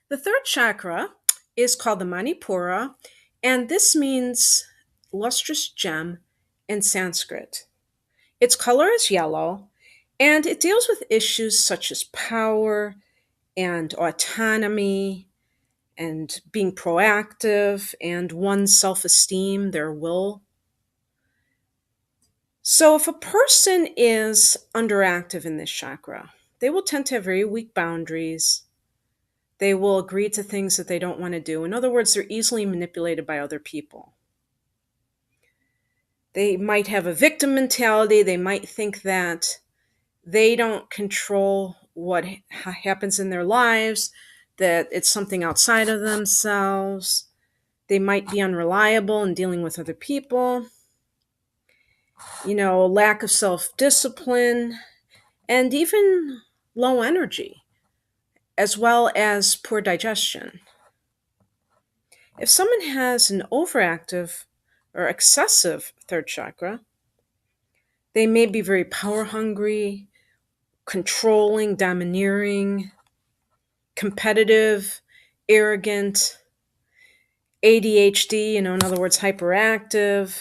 The third chakra is called the Manipura, and this means lustrous gem in Sanskrit. Its color is yellow, and it deals with issues such as power and autonomy and being proactive and one's self esteem, their will. So, if a person is underactive in this chakra, they will tend to have very weak boundaries. They will agree to things that they don't want to do. In other words, they're easily manipulated by other people. They might have a victim mentality. They might think that they don't control what happens in their lives, that it's something outside of themselves. They might be unreliable in dealing with other people, lack of self discipline, and even low energy, as well as poor digestion. If someone has an overactive or excessive third chakra, they may be very power hungry, controlling, domineering, competitive, arrogant, ADHD, in other words, hyperactive.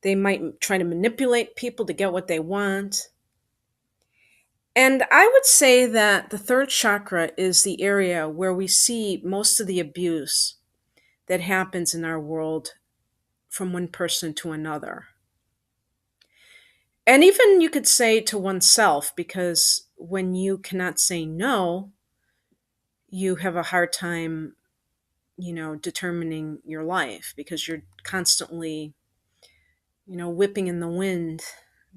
They might try to manipulate people to get what they want. And I would say that the third chakra is the area where we see most of the abuse that happens in our world from one person to another. And even you could say to oneself, because when you cannot say no, you have a hard time, determining your life because you're constantly, whipping in the wind,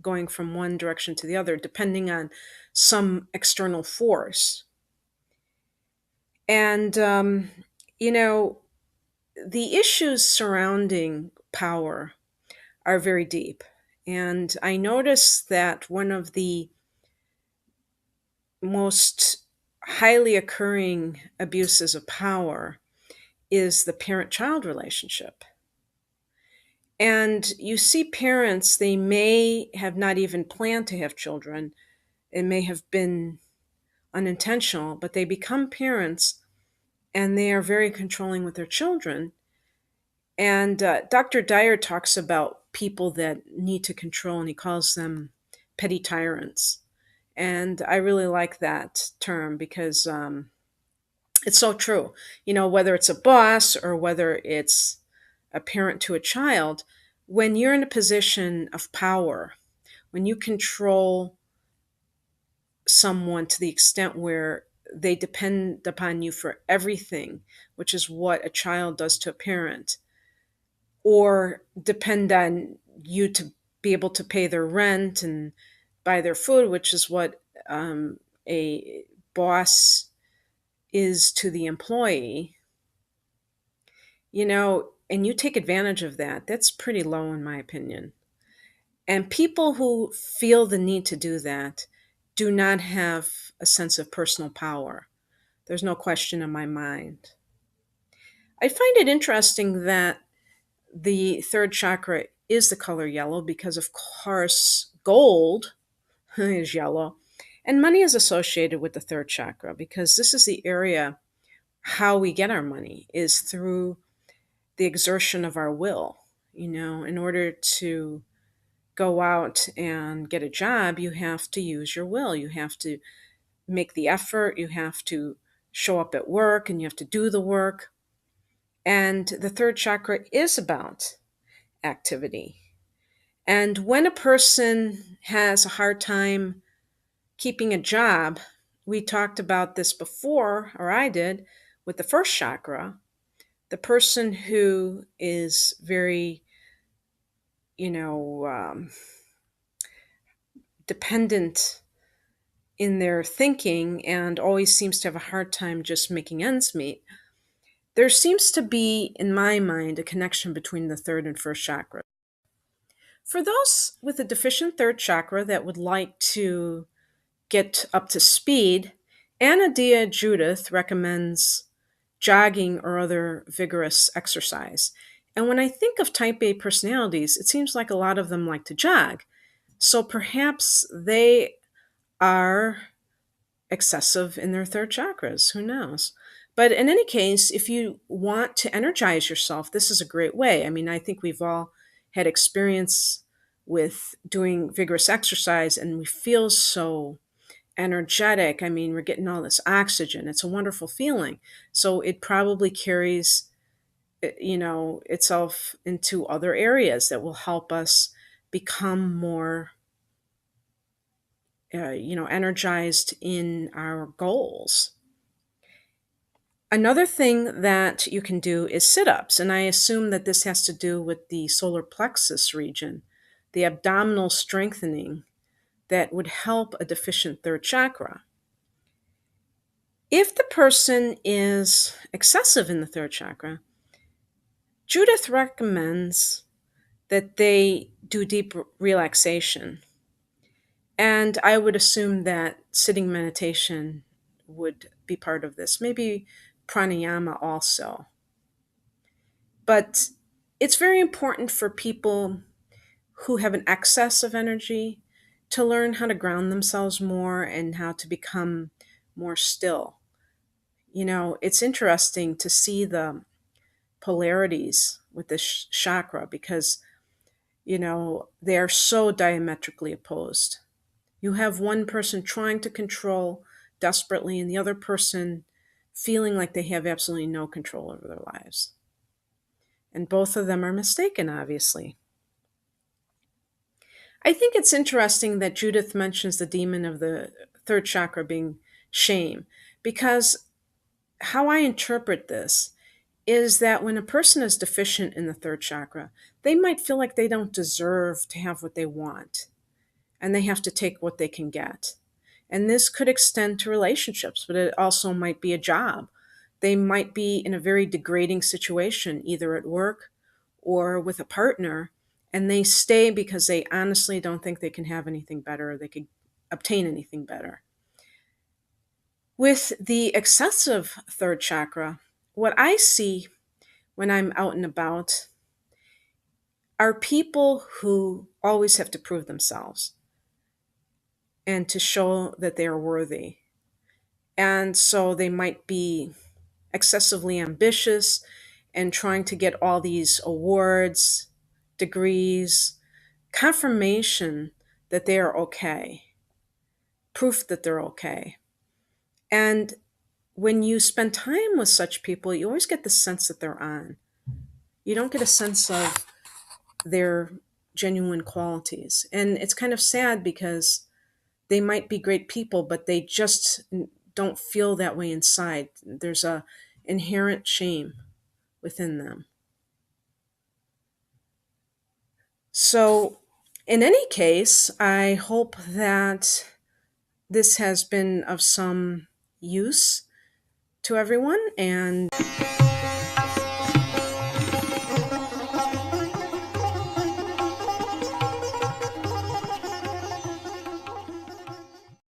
going from one direction to the other, depending on some external force. And, you know, the issues surrounding power are very deep. And I noticed that one of the most highly occurring abuses of power is the parent child relationship. And you see parents, they may have not even planned to have children, it may have been unintentional, but they become parents and they are very controlling with their children. And Dr. Dyer talks about people that need to control, and he calls them petty tyrants. And I really like that term because it's so true. Whether it's a boss or whether it's a parent to a child, when you're in a position of power, when you control someone to the extent where they depend upon you for everything, which is what a child does to a parent, or depend on you to be able to pay their rent and buy their food, which is what a boss is to the employee, and you take advantage of that, that's pretty low in my opinion. And people who feel the need to do that do not have a sense of personal power. There's no question in my mind. I find it interesting that the third chakra is the color yellow because, of course, gold is yellow. And money is associated with the third chakra because this is the area how we get our money is through the exertion of our will. In order to go out and get a job, you have to use your will. You have to make the effort. You have to show up at work and you have to do the work. And the third chakra is about activity. And when a person has a hard time keeping a job, we talked about this before, or I did, with the first chakra. The person who is very, you know, um, dependent in their thinking and always seems to have a hard time just making ends meet, there seems to be, in my mind, a connection between the third and first chakra. For those with a deficient third chakra that would like to get up to speed, Anna Dia Judith recommends jogging or other vigorous exercise. And when I think of type A personalities, it seems like a lot of them like to jog. So perhaps they are excessive in their third chakras. Who knows? But in any case, if you want to energize yourself, this is a great way. I mean, I think we've all had experience with doing vigorous exercise and we feel so energetic. I mean, we're getting all this oxygen. It's a wonderful feeling. So it probably carries, itself into other areas that will help us become more, energized in our goals. Another thing that you can do is sit ups, and I assume that this has to do with the solar plexus region, the abdominal strengthening that would help a deficient third chakra. If the person is excessive in the third chakra, Judith recommends that they do deep relaxation. And I would assume that sitting meditation would be part of this, maybe pranayama also. But it's very important for people who have an excess of energy to learn how to ground themselves more and how to become more still. It's interesting to see the polarities with this chakra because, they are so diametrically opposed. You have one person trying to control desperately and the other person feeling like they have absolutely no control over their lives. And both of them are mistaken, obviously. I think it's interesting that Judith mentions the demon of the third chakra being shame, because how I interpret this is that when a person is deficient in the third chakra, they might feel like they don't deserve to have what they want and they have to take what they can get. And this could extend to relationships, but it also might be a job. They might be in a very degrading situation, either at work or with a partner, and they stay because they honestly don't think they can have anything better or they could obtain anything better. With the excessive third chakra, what I see when I'm out and about are people who always have to prove themselves and to show that they are worthy. And so they might be excessively ambitious and trying to get all these awards, degrees, confirmation that they are okay, proof that they're okay. And when you spend time with such people, you always get the sense that they're on. You don't get a sense of their genuine qualities. And it's kind of sad because they might be great people, but they just don't feel that way inside. There's a inherent shame within them. So, in any case, I hope that this has been of some use to everyone. And